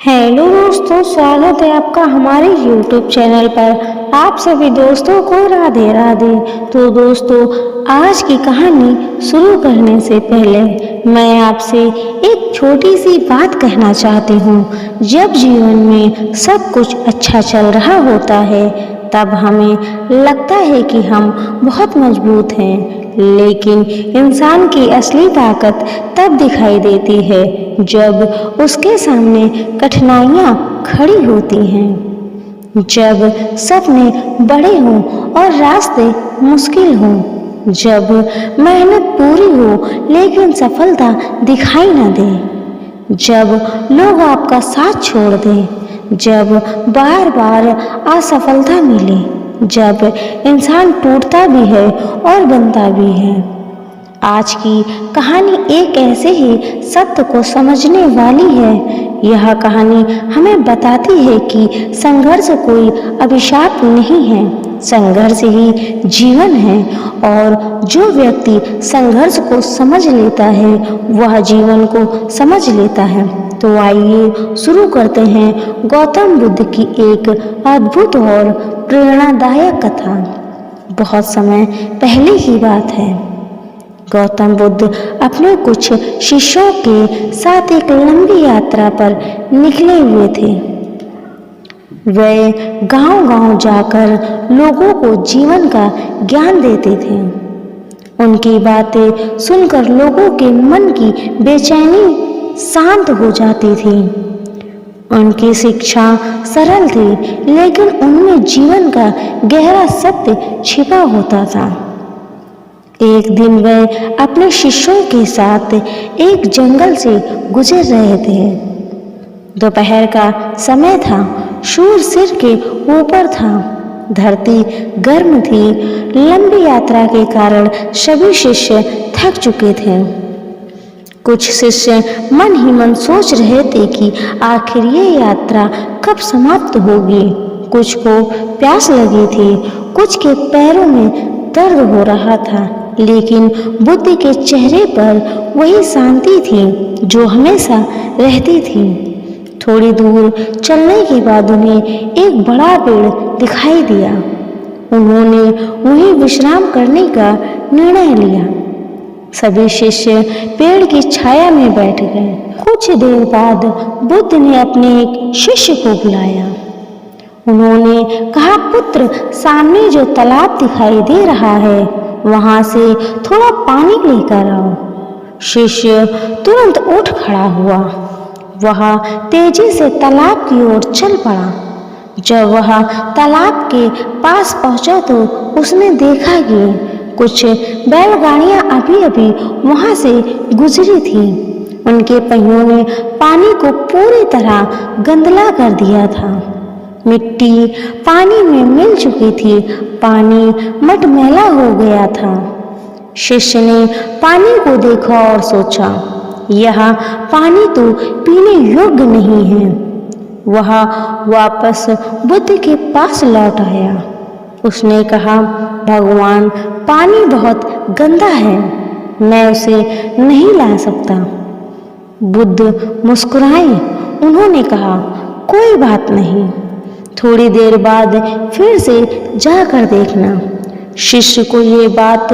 Hello दोस्तों, स्वागत है आपका हमारे YouTube चैनल पर। आप सभी दोस्तों को राधे राधे। तो दोस्तों, आज की कहानी शुरू करने से पहले मैं आपसे एक छोटी सी बात कहना चाहती हूँ। जब जीवन में सब कुछ अच्छा चल रहा होता है तब हमें लगता है कि हम बहुत मजबूत हैं, लेकिन इंसान की असली ताकत तब दिखाई देती है जब उसके सामने कठिनाइयाँ खड़ी होती हैं, जब सपने बड़े हों और रास्ते मुश्किल हों, जब मेहनत पूरी हो लेकिन सफलता दिखाई न दे, जब लोग आपका साथ छोड़ दें, जब बार बार असफलता मिले, जब इंसान टूटता भी है और बनता भी है। आज की कहानी एक ऐसे ही सत्य को समझने वाली है। यह कहानी हमें बताती है कि संघर्ष कोई अभिशाप नहीं है, संघर्ष ही जीवन है और जो व्यक्ति संघर्ष को समझ लेता है वह जीवन को समझ लेता है। तो आइए शुरू करते हैं गौतम बुद्ध की एक अद्भुत और प्रेरणादायक कथा। बहुत समय पहले की बात है। गौतम बुद्ध अपने कुछ शिष्यों के साथ एक लंबी यात्रा पर निकले हुए थे। वे गांव-गांव जाकर लोगों को जीवन का ज्ञान देते थे। उनकी बातें सुनकर लोगों के मन की बेचैनी शांत हो जाती थी। उनकी शिक्षा सरल थी, लेकिन उनमें जीवन का गहरा सत्य छिपा होता था। एक दिन वे अपने शिष्यों के साथ एक जंगल से गुजर रहे थे। दोपहर का समय था, सूर्य सिर के ऊपर था, धरती गर्म थी। लंबी यात्रा के कारण सभी शिष्य थक चुके थे। कुछ शिष्य मन ही मन सोच रहे थे कि आखिर ये यात्रा कब समाप्त होगी। कुछ को प्यास लगी थी, कुछ के पैरों में दर्द हो रहा था, लेकिन बुद्ध के चेहरे पर वही शांति थी जो हमेशा रहती थी। थोड़ी दूर चलने के बाद उन्हें एक बड़ा पेड़ दिखाई दिया। उन्होंने वहीं विश्राम करने का निर्णय लिया। सभी शिष्य पेड़ की छाया में बैठ गए। कुछ देर बाद बुद्ध ने अपने एक शिष्य को बुलाया। उन्होंने कहा, पुत्र, सामने जो तालाब दिखाई दे रहा है वहां से थोड़ा पानी लेकर आओ। शिष्य तुरंत उठ खड़ा हुआ। वह तेजी से तालाब की ओर चल पड़ा। जब वह तालाब के पास पहुंचा तो उसने देखा कि कुछ बैलगाड़ियां अभी-अभी वहां से गुजरी थीं। उनके पहियों ने पानी को पूरी तरह गंदला कर दिया था। मिट्टी पानी में मिल चुकी थी, पानी मटमैला हो गया था। शिष्य ने पानी को देखा और सोचा, यह पानी तो पीने योग्य नहीं है। वह वापस बुद्ध के पास लौट आया। उसने कहा, भगवान, पानी बहुत गंदा है, मैं उसे नहीं ला सकता। बुद्ध मुस्कुराए। उन्होंने कहा, कोई बात नहीं, थोड़ी देर बाद फिर से जाकर देखना। शिष्य को ये बात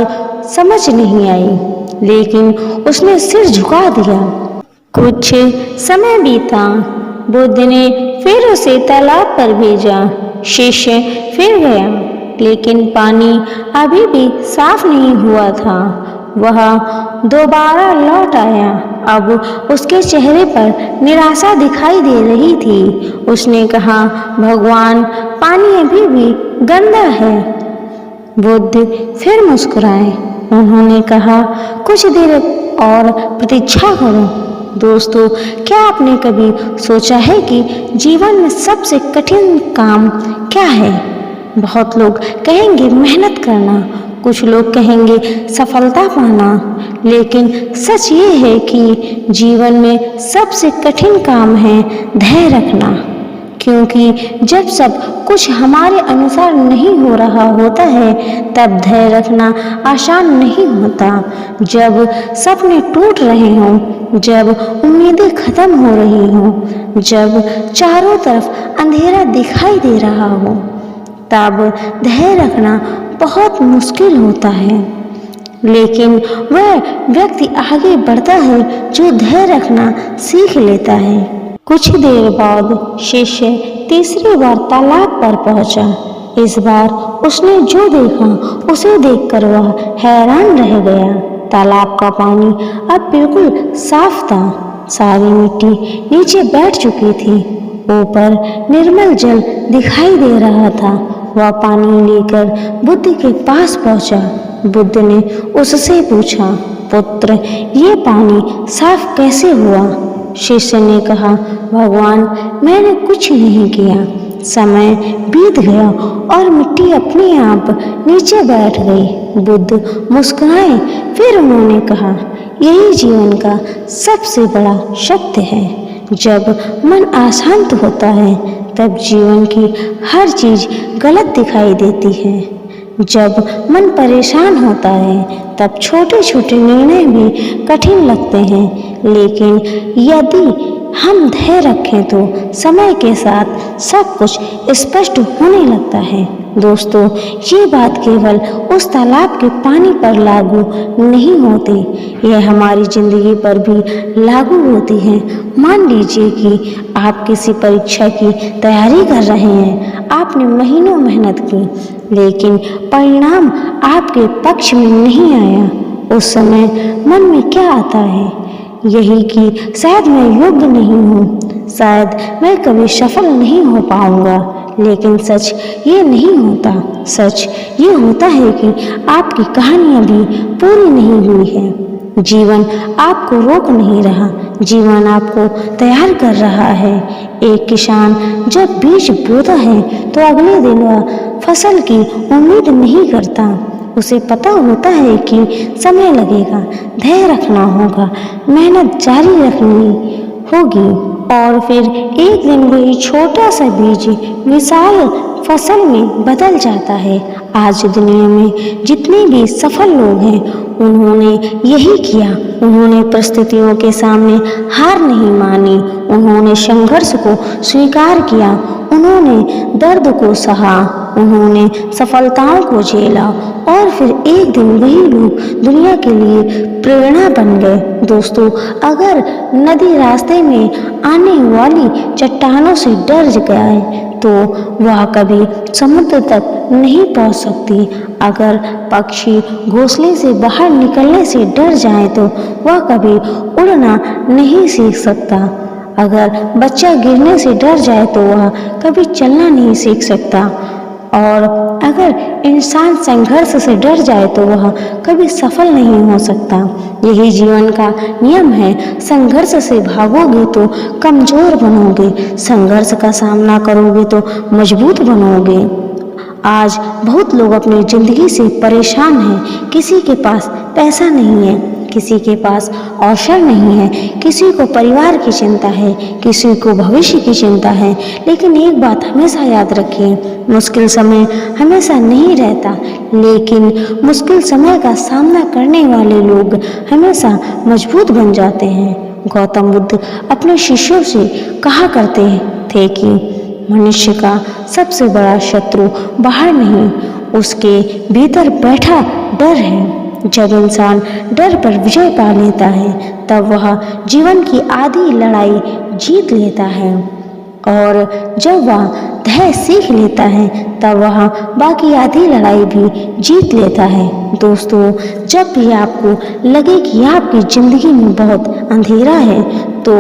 समझ नहीं आई, लेकिन उसने सिर झुका दिया। कुछ समय बीता। बुद्ध ने फिर उसे तालाब पर भेजा। शिष्य फिर गया, लेकिन पानी अभी भी साफ नहीं हुआ था। वह दोबारा लौट आया। अब उसके चेहरे पर निराशा दिखाई दे रही थी। उसने कहा, भगवान, पानी अभी भी गंदा है। बुद्ध फिर मुस्कुराए। उन्होंने कहा, कुछ देर और प्रतीक्षा करो। दोस्तों, क्या आपने कभी सोचा है कि जीवन में सबसे कठिन काम क्या है? बहुत लोग कहेंगे मेहनत करना, कुछ लोग कहेंगे सफलता पाना, लेकिन सच ये है कि जीवन में सबसे कठिन काम है धैर्य रखना। क्योंकि जब सब कुछ हमारे अनुसार नहीं हो रहा होता है तब धैर्य रखना आसान नहीं होता। जब सपने टूट रहे हों, जब उम्मीदें खत्म हो रही हों, जब चारों तरफ अंधेरा दिखाई दे रहा हो, तब धैर्य रखना बहुत मुश्किल होता है। लेकिन वह व्यक्ति आगे बढ़ता है जो धैर्य रखना सीख लेता है। कुछ देर बाद शिष्य तीसरी बार तालाब पर पहुंचा। इस बार उसने जो देखा उसे देखकर वह हैरान रह गया। तालाब का पानी अब बिल्कुल साफ था। सारी मिट्टी नीचे बैठ चुकी थी। ऊपर निर्मल जल दिखाई दे रहा था। वह पानी लेकर बुद्ध के पास पहुंचा। बुद्ध ने उससे पूछा, पुत्र, ये पानी साफ कैसे हुआ? शिष्य ने कहा, भगवान, मैंने कुछ नहीं किया। समय बीत गया और मिट्टी अपने आप नीचे बैठ गई। बुद्ध मुस्कुराए। फिर उन्होंने कहा, यही जीवन का सबसे बड़ा सत्य है। जब मन अशांत होता है तब जीवन की हर चीज गलत दिखाई देती है। जब मन परेशान होता है तब छोटे छोटे निर्णय भी कठिन लगते हैं। लेकिन यदि हम धैर्य रखें तो समय के साथ सब कुछ स्पष्ट होने लगता है। दोस्तों, ये बात केवल उस तालाब के पानी पर लागू नहीं होती, यह हमारी जिंदगी पर भी लागू होती है। मान लीजिए कि आप किसी परीक्षा की तैयारी कर रहे हैं। आपने महीनों मेहनत की, लेकिन परिणाम आपके पक्ष में नहीं आया। उस समय मन में क्या आता है? यही कि शायद मैं योग्य नहीं हूँ, शायद मैं कभी सफल नहीं हो पाऊंगा। लेकिन सच ये नहीं होता। सच ये होता है कि आपकी कहानी अभी पूरी नहीं हुई है। जीवन आपको रोक नहीं रहा, जीवन आपको तैयार कर रहा है। एक किसान जब बीज बोता है तो अगले दिन वह फसल की उम्मीद नहीं करता। उसे पता होता है कि समय लगेगा, धैर्य रखना होगा, मेहनत जारी रखनी होगी और फिर एक दिन वही छोटा सा बीज विशाल फसल में बदल जाता है। आज दुनिया में जितने भी सफल लोग हैं उन्होंने यही किया। उन्होंने परिस्थितियों के सामने हार नहीं मानी, उन्होंने संघर्ष को स्वीकार किया, उन्होंने दर्द को सहा, उन्होंने सफलताओं को झेला और फिर एक दिन वही लोग दुनिया के लिए प्रेरणा बन गए। दोस्तों, अगर नदी रास्ते में आने वाली चट्टानों से डर गए तो वह कभी समुद्र तक नहीं पहुंच सकती। अगर पक्षी घोंसले से बाहर निकलने से डर जाए तो वह कभी उड़ना नहीं सीख सकता। अगर बच्चा गिरने से डर जाए तो वह कभी चलना नहीं सीख सकता। और अगर इंसान संघर्ष से डर जाए तो वह कभी सफल नहीं हो सकता। यही जीवन का नियम है। संघर्ष से भागोगे तो कमजोर बनोगे, संघर्ष का सामना करोगे तो मजबूत बनोगे। आज बहुत लोग अपनी जिंदगी से परेशान हैं। किसी के पास पैसा नहीं है, किसी के पास अवसर नहीं है, किसी को परिवार की चिंता है, किसी को भविष्य की चिंता है। लेकिन एक बात हमेशा याद रखिए, मुश्किल समय हमेशा नहीं रहता, लेकिन मुश्किल समय का सामना करने वाले लोग हमेशा मजबूत बन जाते हैं। गौतम बुद्ध अपने शिष्यों से कहा करते थे कि मनुष्य का सबसे बड़ा शत्रु बाहर नहीं, उसके भीतर बैठा डर है। जब इंसान डर पर विजय पा लेता है तब वह जीवन की आधी लड़ाई जीत लेता है और जब वह धैर्य सीख लेता है तब वह बाकी आधी लड़ाई भी जीत लेता है। दोस्तों, जब भी आपको लगे कि आपकी जिंदगी में बहुत अंधेरा है तो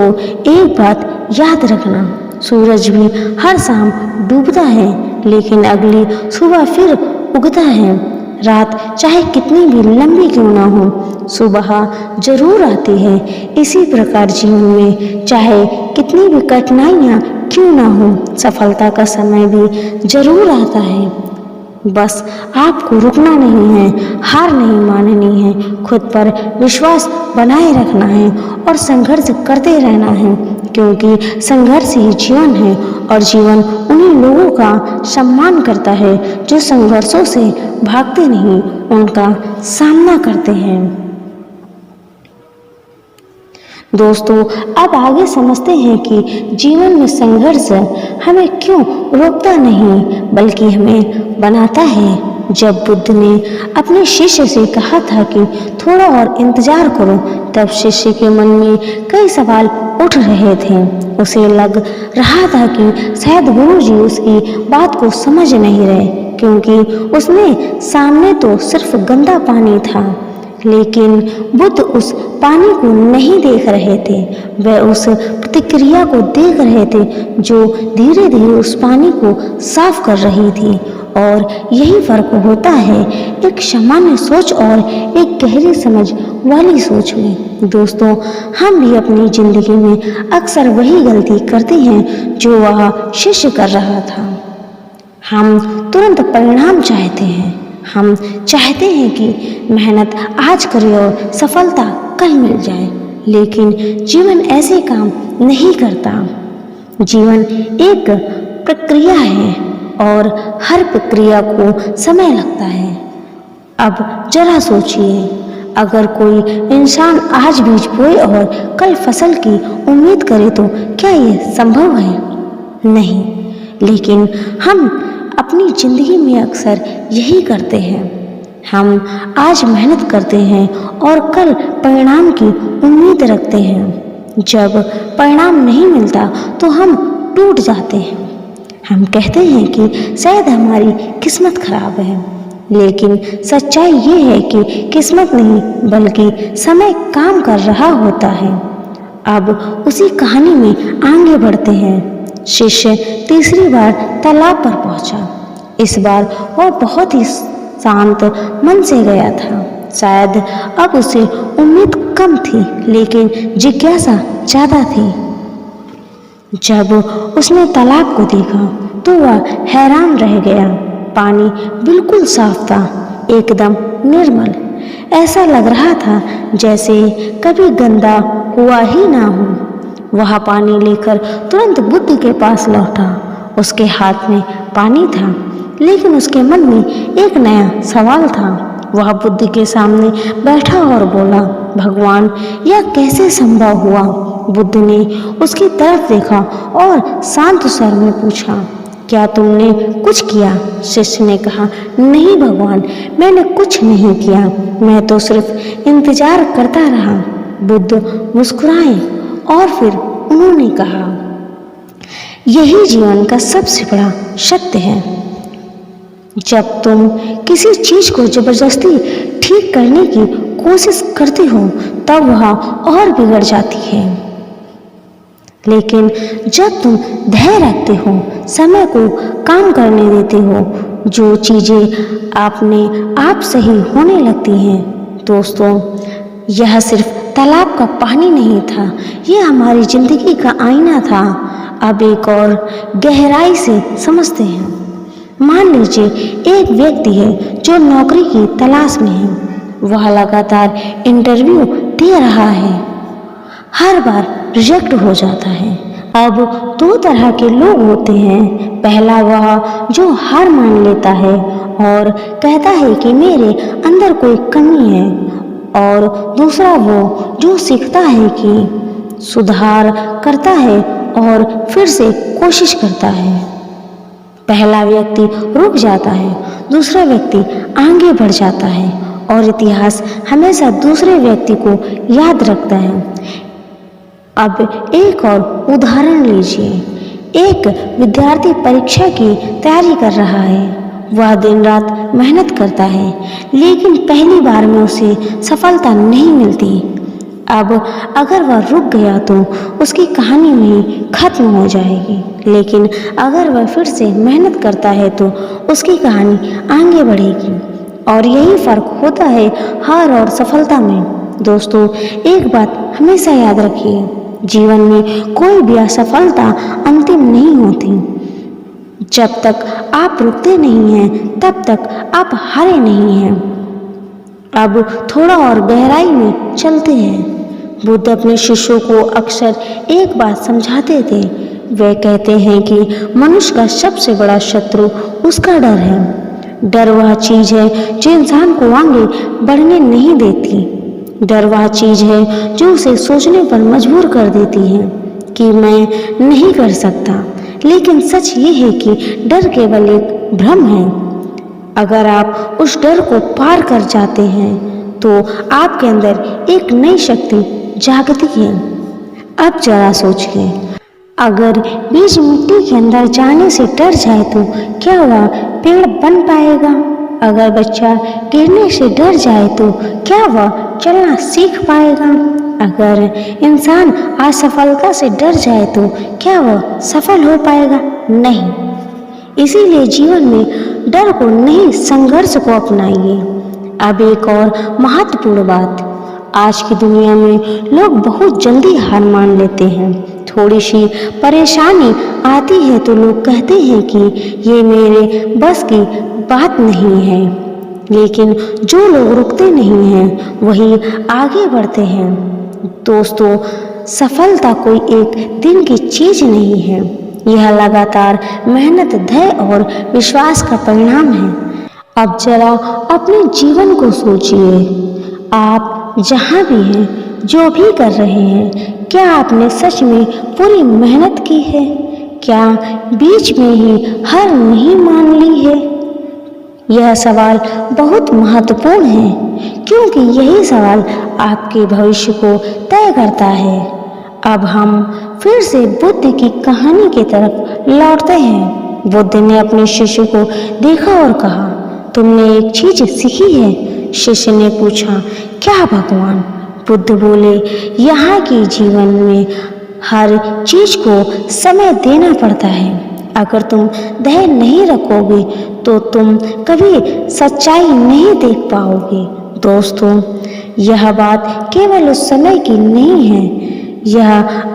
एक बात याद रखना, सूरज भी हर शाम डूबता है लेकिन अगली सुबह फिर उगता है। रात चाहे कितनी भी लंबी क्यों ना हो, सुबह जरूर आती है। इसी प्रकार जीवन में चाहे कितनी भी कठिनाइयाँ क्यों ना हो, सफलता का समय भी जरूर आता है। बस आपको रुकना नहीं है, हार नहीं माननी है, खुद पर विश्वास बनाए रखना है और संघर्ष करते रहना है। क्योंकि संघर्ष ही जीवन है और जीवन उन्हीं लोगों का सम्मान करता है जो संघर्षों से भागते नहीं, उनका सामना करते हैं। दोस्तों, अब आगे समझते हैं कि जीवन में संघर्ष हमें क्यों रोकता नहीं बल्कि हमें बनाता है। जब बुद्ध ने अपने शिष्य से कहा था कि थोड़ा और इंतजार करो, तब शिष्य के मन में कई सवाल उठ रहे थे। उसे लग रहा था कि शायद गुरुजी उसकी बात को समझ नहीं रहे, क्योंकि उसने सामने तो सिर्फ गंदा पानी था, लेकिन बुद्ध उस पानी को नहीं देख रहे थे। वह उस प्रतिक्रिया को देख रहे थे जो धीरे धीरे उस पानी को साफ कर रही थी। और यही फर्क होता है एक सामान्य सोच और एक गहरी समझ वाली सोच में। दोस्तों, हम भी अपनी जिंदगी में अक्सर वही गलती करते हैं जो वह शिष्य कर रहा था। हम तुरंत परिणाम चाहते हैं। हम चाहते हैं कि मेहनत आज करें और सफलता कल मिल जाए, लेकिन जीवन ऐसे काम नहीं करता। जीवन एक प्रक्रिया है और हर प्रक्रिया को समय लगता है। अब जरा सोचिए, अगर कोई इंसान आज बीज बोए और कल फसल की उम्मीद करे तो क्या ये संभव है? नहीं। लेकिन हम अपनी जिंदगी में अक्सर यही करते हैं। हम आज मेहनत करते हैं और कल परिणाम की उम्मीद रखते हैं। जब परिणाम नहीं मिलता तो हम टूट जाते हैं। हम कहते हैं कि शायद हमारी किस्मत खराब है, लेकिन सच्चाई ये है कि किस्मत नहीं बल्कि समय काम कर रहा होता है। अब उसी कहानी में आगे बढ़ते हैं। शिष्य तीसरी बार तालाब पर पहुंचा। इस बार वह बहुत ही शांत मन से गया था। शायद अब उसे उम्मीद कम थी, लेकिन जिज्ञासा ज्यादा थी। जब उसने तालाब को देखा तो वह हैरान रह गया। पानी बिल्कुल साफ था, एकदम निर्मल। ऐसा लग रहा था जैसे कभी गंदा हुआ ही ना हो। वह पानी लेकर तुरंत बुद्ध के पास लौटा। उसके हाथ में पानी था, लेकिन उसके मन में एक नया सवाल था। वह बुद्ध के सामने बैठा और बोला, भगवान, यह कैसे संभव हुआ? बुद्ध ने उसकी तरफ देखा और शांत स्वर में पूछा, क्या तुमने कुछ किया? शिष्य ने कहा, नहीं भगवान, मैंने कुछ नहीं किया, मैं तो सिर्फ इंतजार करता रहा। बुद्ध मुस्कुराए और फिर उन्होंने कहा, यही जीवन का सबसे बड़ा सत्य है। जब तुम किसी चीज को जबरदस्ती ठीक करने की कोशिश करते हो तब वह और बिगड़ जाती है, लेकिन जब तुम धैर्य रखते हो, समय को काम करने देते हो, जो चीजें आपने आप सही होने लगती हैं। दोस्तों, यह सिर्फ तालाब का पानी नहीं था, यह हमारी जिंदगी का आईना था। अब एक और गहराई से समझते हैं। मान लीजिए एक व्यक्ति है जो नौकरी की तलाश में है। वह लगातार इंटरव्यू दे रहा है, हर बार रिजेक्ट हो जाता है। अब दो तरह के लोग होते हैं। पहला वह जो हार मान लेता है और कहता है कि मेरे अंदर कोई कमी है, और दूसरा वो जो सीखता है कि सुधार करता है और फिर से कोशिश करता है। पहला व्यक्ति रुक जाता है, दूसरा व्यक्ति आगे बढ़ जाता है, और इतिहास हमेशा दूसरे व्यक्ति को याद रखता है। अब एक और उदाहरण लीजिए। एक विद्यार्थी परीक्षा की तैयारी कर रहा है। वह दिन रात मेहनत करता है, लेकिन पहली बार में उसे सफलता नहीं मिलती। अब अगर वह रुक गया तो उसकी कहानी वहीं खत्म हो जाएगी, लेकिन अगर वह फिर से मेहनत करता है तो उसकी कहानी आगे बढ़ेगी। और यही फर्क होता है हार और सफलता में। दोस्तों, एक बात हमेशा याद रखिए, जीवन में कोई भी असफलता अंतिम नहीं होती। जब तक आप रुकते नहीं हैं तब तक आप हारे नहीं हैं। अब थोड़ा और गहराई में चलते हैं। बुद्ध अपने शिष्यों को अक्सर एक बात समझाते थे। वे कहते हैं कि मनुष्य का सबसे बड़ा शत्रु उसका डर है। डर वह चीज है जो इंसान को आगे बढ़ने नहीं देती। डर वह चीज है जो उसे सोचने पर मजबूर कर देती है कि मैं नहीं कर सकता। लेकिन सच ये है कि डर केवल एक भ्रम है। अगर आप उस डर को पार कर जाते हैं तो आपके अंदर एक नई शक्ति जागती है। अब जरा सोचिए, अगर बीज मिट्टी के अंदर जाने से डर जाए तो क्या वह पेड़ बन पाएगा? अगर बच्चा गिरने से डर जाए तो क्या वह चलना सीख पाएगा? अगर इंसान असफलता से डर जाए तो क्या वह सफल हो पाएगा? नहीं। इसीलिए जीवन में डर को नहीं, संघर्ष को अपनाइए। अब एक और महत्वपूर्ण बात, आज की दुनिया में लोग बहुत जल्दी हार मान लेते हैं। थोड़ी सी परेशानी आती है तो लोग कहते हैं कि ये मेरे बस की बात नहीं है। लेकिन जो लोग रुकते नहीं हैं वही आगे बढ़ते हैं। दोस्तों, सफलता कोई एक दिन की चीज नहीं है। यह लगातार मेहनत, धैर्य और विश्वास का परिणाम है। अब जरा अपने जीवन को सोचिए। आप जहाँ भी हैं, जो भी कर रहे हैं, क्या आपने सच में पूरी मेहनत की है? क्या बीच में ही हार नहीं मान ली है? यह सवाल बहुत महत्वपूर्ण है, क्योंकि यही सवाल आपके भविष्य को तय करता है। अब हम फिर से बुद्ध की कहानी की तरफ लौटते हैं। बुद्ध ने अपने शिष्य को देखा और कहा, तुमने एक चीज सीखी है? शिष्य ने पूछा, क्या भगवान? बुद्ध बोले, यहाँ की जीवन में हर चीज को समय देना पड़ता है। अगर तुम धैर्य नहीं रखोगे तो तुम कभी सच्चाई नहीं देख पाओगे। दोस्तों, यह बात केवल उस समय की नहीं है, यह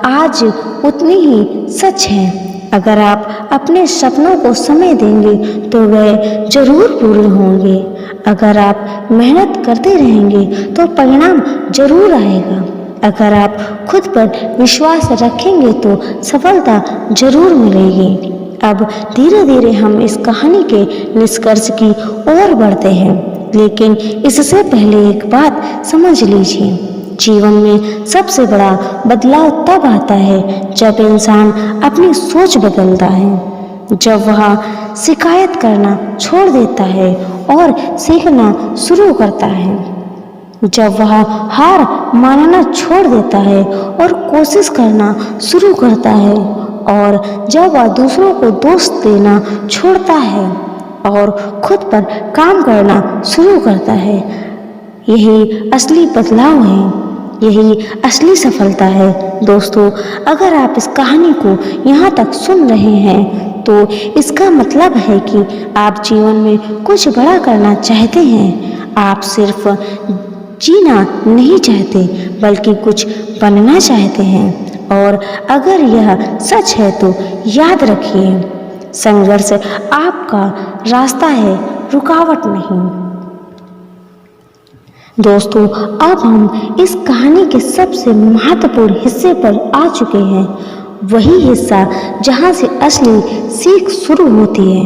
आज उतनी ही सच है। अगर आप अपने सपनों को समय देंगे तो वे जरूर पूरे होंगे। अगर आप मेहनत करते रहेंगे तो परिणाम जरूर आएगा। अगर आप खुद पर विश्वास रखेंगे तो सफलता जरूर मिलेगी। अब धीरे धीरे हम इस कहानी के निष्कर्ष की ओर बढ़ते हैं, लेकिन इससे पहले एक बात समझ लीजिए। जीवन में सबसे बड़ा बदलाव तब आता है जब इंसान अपनी सोच बदलता है, जब वह शिकायत करना छोड़ देता है और सीखना शुरू करता है, जब वह हार मानना छोड़ देता है और कोशिश करना शुरू करता है, और जब वह दूसरों को दोष देना छोड़ता है और खुद पर काम करना शुरू करता है। यही असली बदलाव है, यही असली सफलता है। दोस्तों, अगर आप इस कहानी को यहाँ तक सुन रहे हैं तो इसका मतलब है कि आप जीवन में कुछ बड़ा करना चाहते हैं। आप सिर्फ जीना नहीं चाहते बल्कि कुछ बनना चाहते हैं। और अगर यह सच है तो याद रखिए, संघर्ष आपका रास्ता है, रुकावट नहीं। दोस्तों, अब हम इस कहानी के सबसे महत्वपूर्ण हिस्से पर आ चुके हैं। वही हिस्सा जहाँ से असली सीख शुरू होती है,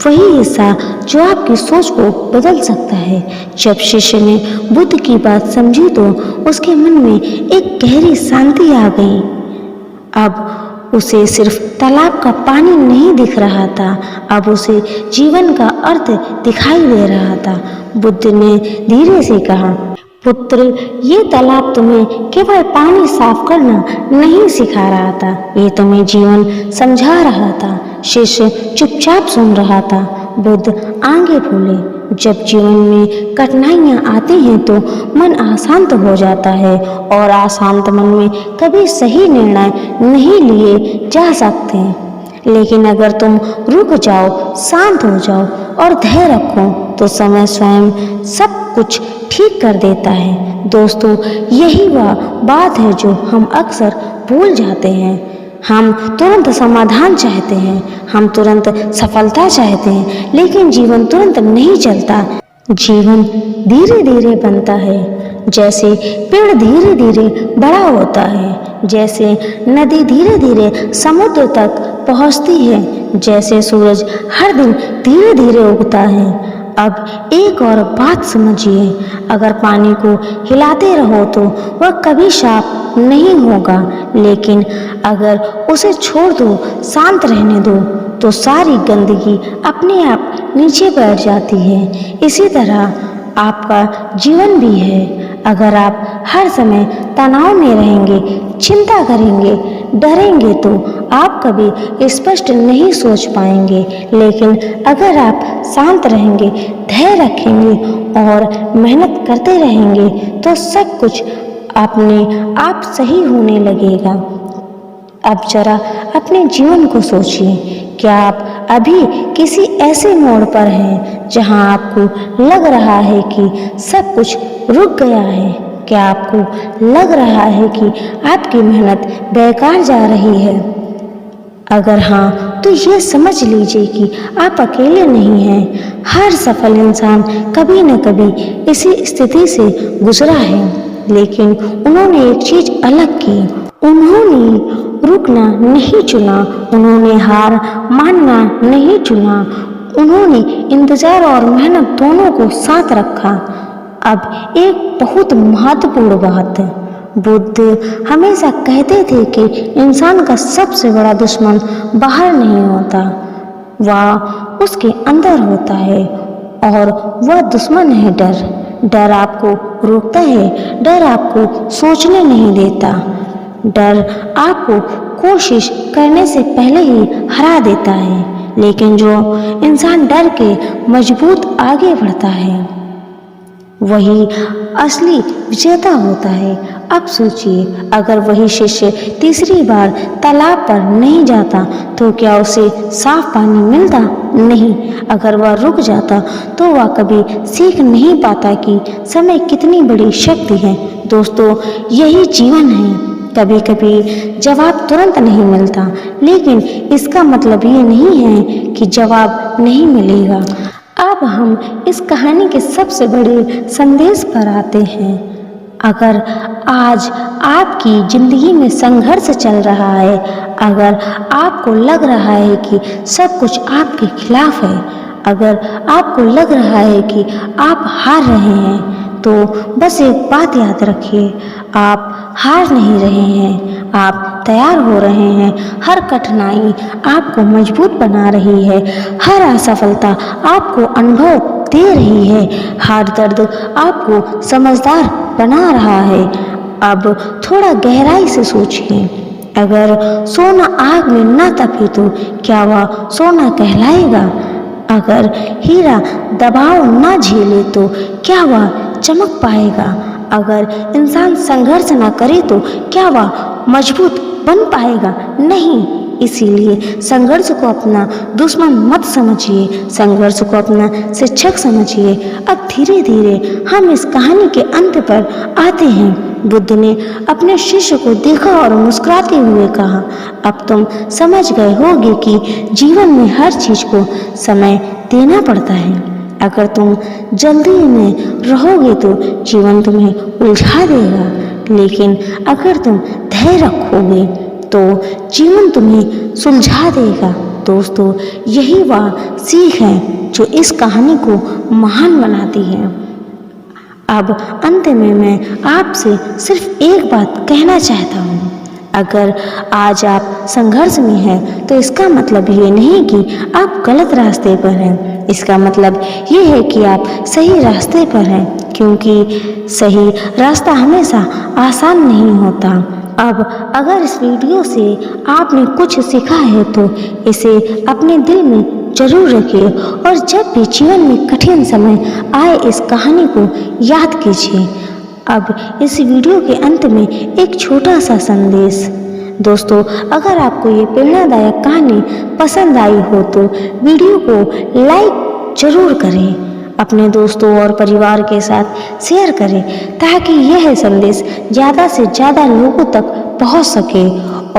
वही हिस्सा जो आपकी सोच को बदल सकता है। जब शिष्य ने बुद्ध की बात समझी तो उसके मन में एक गहरी शांति आ गई। अब उसे सिर्फ तालाब का पानी नहीं दिख रहा था, अब उसे जीवन का अर्थ दिखाई दे रहा था। बुद्ध ने धीरे से कहा, पुत्र, ये तालाब तुम्हें केवल पानी साफ करना नहीं सिखा रहा था, ये तुम्हें जीवन समझा रहा था। शिष्य चुपचाप सुन रहा था। बुद्ध आगे बोले, जब जीवन में कठिनाइयाँ आती हैं तो मन अशांत हो जाता है, और अशांत मन में कभी सही निर्णय नहीं लिए जा सकते। लेकिन अगर तुम रुक जाओ, शांत हो जाओ और धैर्य रखो तो समय स्वयं सब कुछ ठीक कर देता है। दोस्तों, यही वह बात है जो हम अक्सर भूल जाते हैं। हम तुरंत समाधान चाहते हैं, हम तुरंत सफलता चाहते हैं, लेकिन जीवन तुरंत नहीं चलता। जीवन धीरे धीरे बनता है। जैसे पेड़ धीरे धीरे बड़ा होता है, जैसे नदी धीरे धीरे समुद्र तक पहुंचती है, जैसे सूरज हर दिन धीरे धीरे उगता है। अब एक और बात समझिए, अगर पानी को हिलाते रहो तो वह कभी साफ नहीं होगा, लेकिन अगर उसे छोड़ दो, शांत रहने दो, तो सारी गंदगी अपने आप नीचे बैठ जाती है। इसी तरह आपका जीवन भी है। अगर आप हर समय तनाव में रहेंगे, चिंता करेंगे, डरेंगे, तो आप कभी स्पष्ट नहीं सोच पाएंगे। लेकिन अगर आप शांत रहेंगे, धैर्य रखेंगे और मेहनत करते रहेंगे, तो सब कुछ अपने आप सही होने लगेगा। अब जरा अपने जीवन को सोचिए, क्या आप अभी किसी ऐसे मोड़ पर हैं जहां आपको लग रहा है कि सब कुछ रुक गया है? क्या आपको लग रहा है कि आपकी मेहनत बेकार जा रही है? अगर हाँ, तो ये समझ लीजिए कि आप अकेले नहीं हैं। हर सफल इंसान कभी न कभी इसी स्थिति से गुजरा है, लेकिन उन्होंने एक चीज अलग की। उन्होंने रुकना नहीं चुना, उन्होंने हार मानना नहीं चुना, उन्होंने इंतजार और मेहनत दोनों को साथ रखा। अब एक बहुत महत्वपूर्ण बात है, बुद्ध हमेशा कहते थे कि इंसान का सबसे बड़ा दुश्मन बाहर नहीं होता, वह उसके अंदर होता है, और वह दुश्मन है डर। डर आपको रोकता है, डर आपको सोचने नहीं देता, डर आपको कोशिश करने से पहले ही हरा देता है। लेकिन जो इंसान डर के मजबूत आगे बढ़ता है, वही असली विजेता होता है। अब सोचिए, अगर वही शिष्य तीसरी बार तालाब पर नहीं जाता तो क्या उसे साफ पानी मिलता? नहीं। अगर वह रुक जाता तो वह कभी सीख नहीं पाता कि समय कितनी बड़ी शक्ति है। दोस्तों, यही जीवन है। कभी कभी जवाब तुरंत नहीं मिलता, लेकिन इसका मतलब ये नहीं है कि जवाब नहीं मिलेगा। अब हम इस कहानी के सबसे बड़े संदेश पर आते हैं। अगर आज आपकी जिंदगी में संघर्ष चल रहा है, अगर आपको लग रहा है कि सब कुछ आपके खिलाफ है, अगर आपको लग रहा है कि आप हार रहे हैं, तो बस एक बात याद रखिए, आप हार नहीं रहे हैं, आप तैयार हो रहे हैं। हर कठिनाई आपको मजबूत बना रही है, हर असफलता आपको अनुभव दे रही है, हर दर्द आपको समझदार बना रहा है। अब थोड़ा गहराई से सोचिए, अगर सोना आग में न तपे तो क्या वह सोना कहलाएगा? अगर हीरा दबाव न झेले तो क्या वह चमक पाएगा? अगर इंसान संघर्ष न करे तो क्या वह मजबूत बन पाएगा? नहीं। इसीलिए संघर्ष को अपना दुश्मन मत समझिए, संघर्ष को अपना शिक्षक समझिए। अब धीरे धीरे हम इस कहानी के अंत पर आते हैं। बुद्ध ने अपने शिष्य को देखा और मुस्कुराते हुए कहा, अब तुम समझ गए होगे कि जीवन में हर चीज को समय देना पड़ता है। अगर तुम जल्दी में रहोगे तो जीवन तुम्हें उलझा देगा, लेकिन अगर तुम धैर्य रखोगे तो जीवन तुम्हें सुलझा देगा। दोस्तों, यही वह सीख है जो इस कहानी को महान बनाती है। अब अंत में मैं आपसे सिर्फ एक बात कहना चाहता हूँ। अगर आज आप संघर्ष में हैं तो इसका मतलब ये नहीं कि आप गलत रास्ते पर हैं, इसका मतलब ये है कि आप सही रास्ते पर हैं, क्योंकि सही रास्ता हमेशा आसान नहीं होता। अब अगर इस वीडियो से आपने कुछ सीखा है तो इसे अपने दिल में जरूर रखिए, और जब भी जीवन में कठिन समय आए इस कहानी को याद कीजिए। अब इस वीडियो के अंत में एक छोटा सा संदेश। दोस्तों, अगर आपको ये प्रेरणादायक कहानी पसंद आई हो तो वीडियो को लाइक जरूर करें, अपने दोस्तों और परिवार के साथ शेयर करें, ताकि यह संदेश ज़्यादा से ज़्यादा लोगों तक पहुंच सके।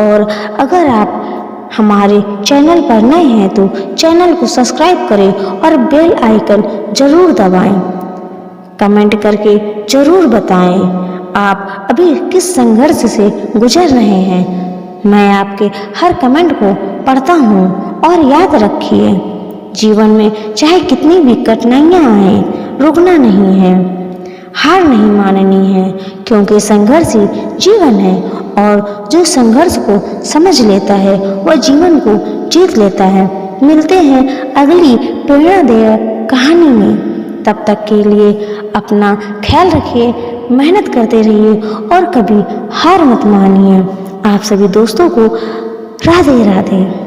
और अगर आप हमारे चैनल पर नए हैं तो चैनल को सब्सक्राइब करें और बेल आइकन जरूर दबाएं। कमेंट करके जरूर बताएं आप अभी किस संघर्ष से गुजर रहे हैं। मैं आपके हर कमेंट को पढ़ता हूँ। और याद रखिए, जीवन में चाहे कितनी भी कठिनाइयाँ आए, रुकना नहीं है, हार नहीं माननी है, क्योंकि संघर्ष ही जीवन है और जो संघर्ष को समझ लेता है वह जीवन को जीत लेता है। मिलते हैं अगली प्रेरणादायक कहानी में। तब तक के लिए अपना ख्याल रखिए, मेहनत करते रहिए और कभी हार मत मानिए। आप सभी दोस्तों को राधे राधे।